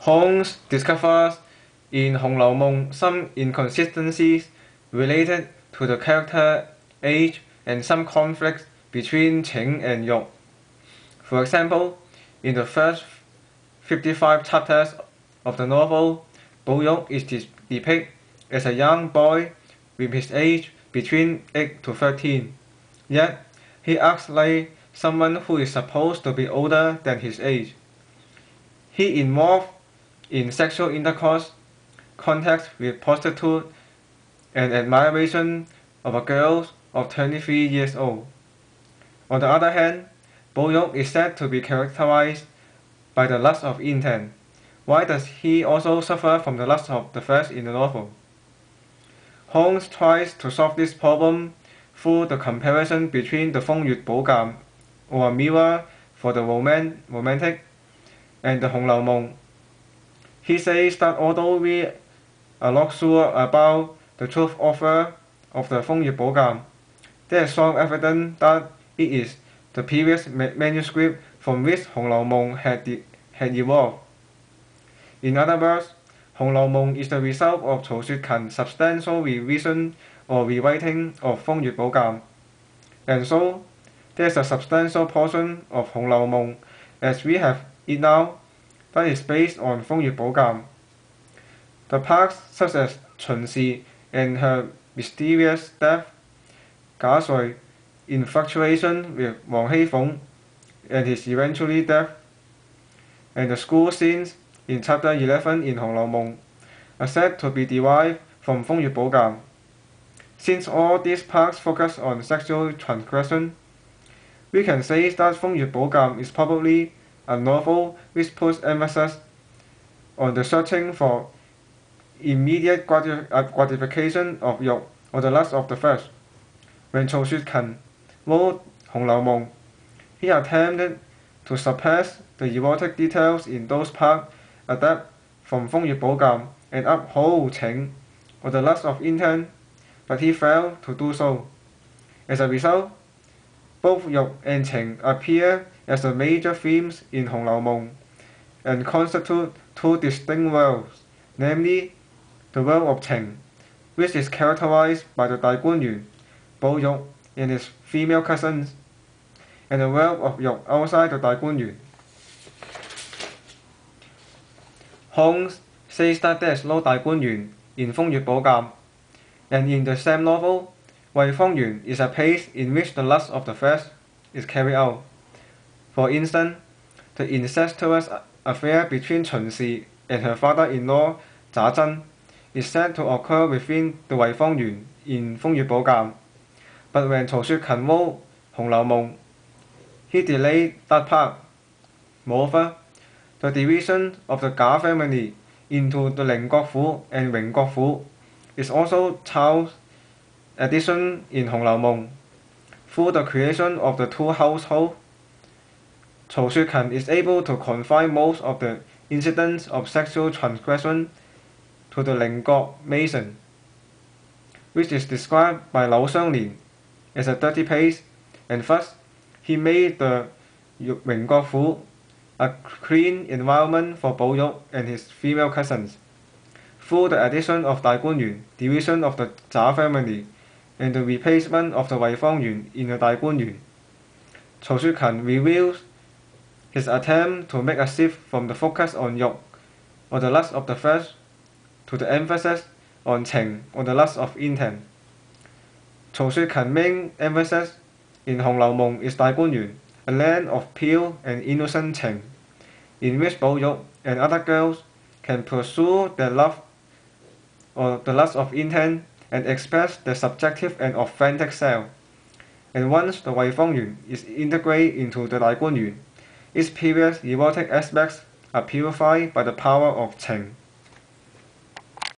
Holmes discovers in 红楼梦 some inconsistencies related to the character, age, and some conflicts between Qing and Yu. For example, in the first 55 chapters of the novel, Bo Yu is depicted as a young boy with his age between 8 to 13. Yet, he acts like someone who is supposed to be older than his age. He involved in sexual intercourse, contact with prostitutes, and admiration of a girl of 23 years old. On the other hand, Bo Yu is said to be characterized by the lust of intent. Why does he also suffer from the lust of the flesh in the novel? Holmes tries to solve this problem through the comparison between the 風月寶鑑, or a mirror for the romantic, and the 紅樓夢. He says that although we are not sure about the truth offer of the 風月寶鑑, there is strong evidence that it is the previous manuscript from which 紅樓夢had evolved. In other words, 紅樓夢 is the result of 曹雪芹 substantial revision or rewriting of 風月寶鑑, and so there is a substantial portion of 紅樓夢 as we have it now that is based on 風月寶鑑. The parts such as 秦氏 and her mysterious death, 賈瑞, infatuation with 王熙鳳, and his eventually death, and the school scenes in chapter 11 in 紅樓夢 are said to be derived from 風月寶鑑. Since all these parts focus on sexual transgression, we can say that 風月寶鑑 is probably a novel which puts emphasis on the searching for immediate gratification of Yu, or the lust of the flesh. When 曹雪芹 wrote 紅樓夢, he attempted to suppress the erotic details in those parts adapted from 風月寶鑑 and uphold情, or the lust of intent, but he failed to do so. As a result, both Yu and情 appear as the major themes in 紅樓夢 and constitute two distinct worlds, namely the world of情, which is characterized by the 大觀園, Bo Yu and his female cousins, and the world of Yu outside the 大觀園. Holmes says that there is no 大觀園 in 風月寶鑑, and in the same novel, 惠芳園 is a place in which the lust of the flesh is carried out. For instance, the incestuous affair between 秦氏 and her father-in-law 賈珍 is said to occur within the 惠芳園 in 風月寶鑑, but when 曹雪芹wrote 紅樓夢, he delayed that part. Moreover, the division of the 賈family into the 寧國府 and 榮國府 is also Child's addition in 紅樓夢. Through the creation of the two households, 曹雪芹 is able to confine most of the incidents of sexual transgression to the 寧國 mason, which is described by 柳湘蓮 as a dirty place, and thus he made the 榮國府 a clean environment for Bo Yu and his female cousins. Through the addition of 大觀園, division of the 賈family, and the replacement of the 惠芳園in the 大觀園, 曹雪芹 reveals his attempt to make a shift from the focus on Yu, or the lust of the flesh, to the emphasis on情, or the lust of intent. 曹雪芹 main emphasis in 紅樓夢 is 大觀園, a land of pure and innocent情, in which Bo Yu and other girls can pursue their love or the lust of intent and express their subjective and authentic self. And once the 惠芳園 is integrated into the 大觀園, its previous erotic aspects are purified by the power of情.